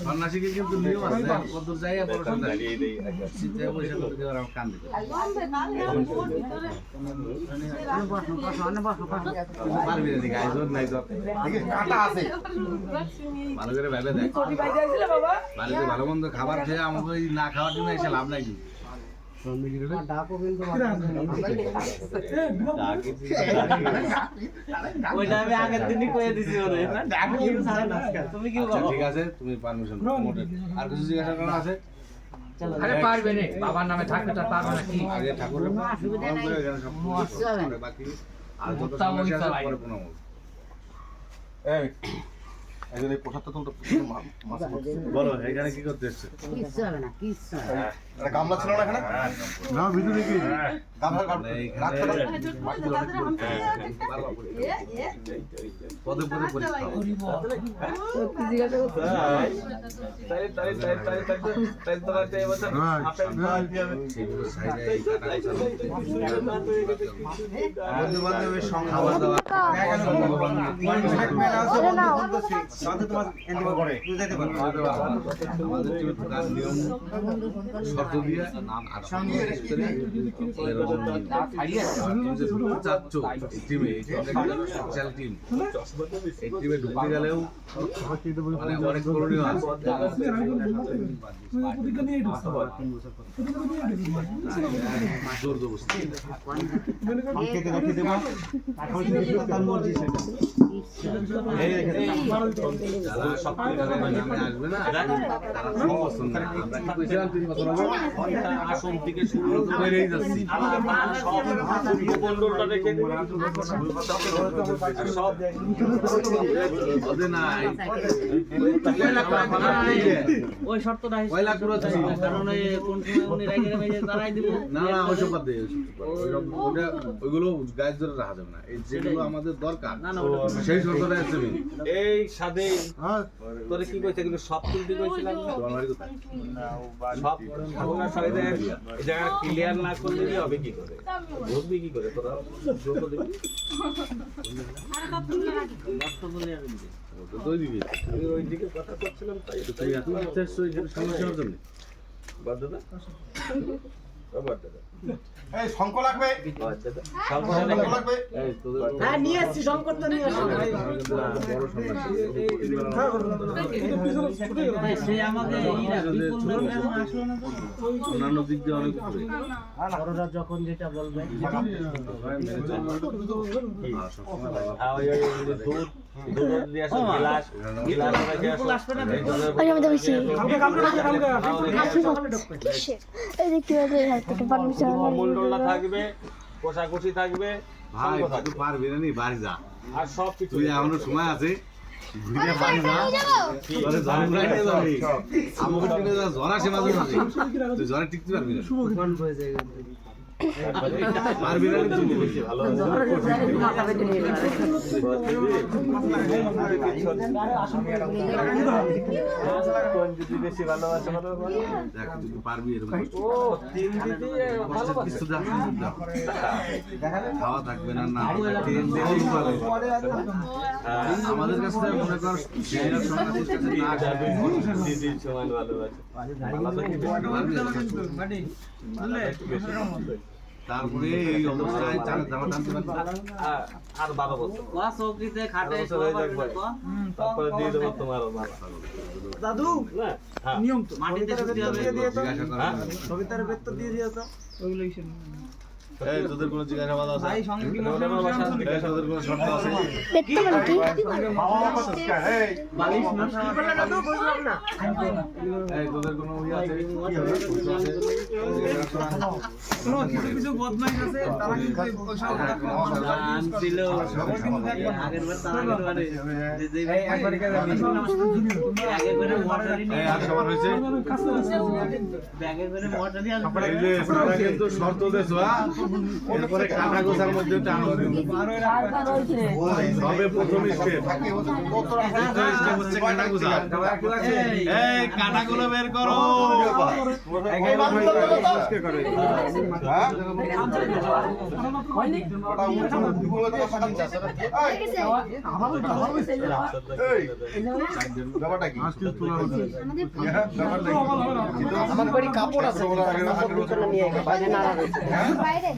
সন্ন্যাসীকে কিন্তু নিয়ম আছে কত যাই পড়াশোনা শীতে পয়সা করতে দেওয়ার আমার কান দিতে পারবি না দিকে আইজোর নাই তো কাটা আছে ভালো করে ভেবে দেখ ভালো মন্দ খাবার খেয়ে আমাকে না খাওয়ার জন্য এসে লাভ নাই ঠিক আছে তুমি পারমিশন আর কিছু জিজ্ঞাসা করা আছে আরে পারবে না বাবার নামে থাকলে তো পারবে না কি আগে ঠাকুরের বাকি আর যত সমস্যা আছে পরে কোনো এই এখানে এই পোশাকটা তো বলো এখানে কি করতে এসেছে কিচ্ছু হবে না কিচ্ছু এটা গামলা ছিল না এখানে না ভিতরে কি গামলা পদে পদে পরীক্ষা শর্ত দিয়ে আর টিমে ঢুকতে গেলেও মানে অনেক করণীয় আছে জোর জবরদস্তি আসবে না আসন থেকে শুরু বেড়েই যাচ্ছি ওই শর্তটা কারণ কোন সময় উনি রাইগে মেজে তারাই দিব না না ওইসব বাদ দিয়ে ওইগুলো গাছ ধরে রাখা যাবে না এই যেগুলো আমাদের দরকার সেই শর্তটা আছে এই সাদে তোরে কি কইছে কিন্তু সব তুলতে কইছিলাম সব ঠাকুরের সাথে এই জায়গা ক্লিয়ার না করলে কি হবে কি করে বুঝবি কি করে তোরা যত দিবি দই দিবি আমি ওই দিকে কথা করছিলাম তাই তুই এখন সমস্যার জন্য বাদ দাদা বাদ দাদা এই শঙ্খ লাগবে শঙ্খ লাগবে এই তোদের হ্যাঁ নিয়ে আসছি শঙ্কর তো নিয়ে আসছি বড় সমস্যা সে আমাদের আসলো না অন্যান্য দিক দিয়ে অনেক উপরে বড়রা যখন যেটা বলবে দুধ দিয়ে আসো গ্লাস গ্লাস রেখে আসো ওই আমি তো বেশি এই দেখতে পাচ্ছি পারমিশন মন্ডলটা থাকবে কোষাকুষি থাকবে ভাই তুই পারবি না নি বাড়ি যা আর সব কিছু তুই এখনো সময় আছে ঘুরে বাড়ি যা তোরে জ্বর উড়াই নিয়ে যাবে আমাকে কিনে যা জ্বর আসে মাঝে মাঝে তুই জ্বরে টিকতে পারবি না পারবি না তুই বেশি ভালো যদি বেশি ভালোবাসে দেখ তুই পারবি এরকম ও তিন দিদি কিছু যা খাওয়া থাকবে না না আমাদের কাছে মনে কর না যাবে দিদির সমান ভালোবাসে তারপরে এই অবস্থায় জামা টানতে আর 12 বছর চৌকিতে খাটে তারপরে দিয়ে দেবো তোমার দাদু নিয়ম তো মাটিতে ছুটি হবে সবিতার বেতন দিয়ে দিও তো ওইগুলোই এই তোদের কোনো জিজ্ঞাসাবাদ আছে ভাই সঙ্গে কি তোদের কোনো শর্ত আছে দেখতে মানে কি বালিশ মাথা দাদু বুঝলাম না এই তোদের কোনো ইয়ে আছে কি হবে কোনো কিছু বদমাইশ আছে তারা কিন্তু ছিল আগের বার তার আগের বারে যে একবার কে আগের বারে মর্টারি নিয়ে আর সবার হইছে ব্যাগের বারে মর্টারি এই যে তোরা কিন্তু শর্ত দেছো এরপরে কাটা গোছার মধ্যে একটা আনন্দ সবে প্রথম স্টেপ স্টেপ হচ্ছে কাটা গোছা এই কাটাগুলো বের করো আমার বাড়ি কাপড় আছে নিয়ে বাইরে নাড়া বাইরে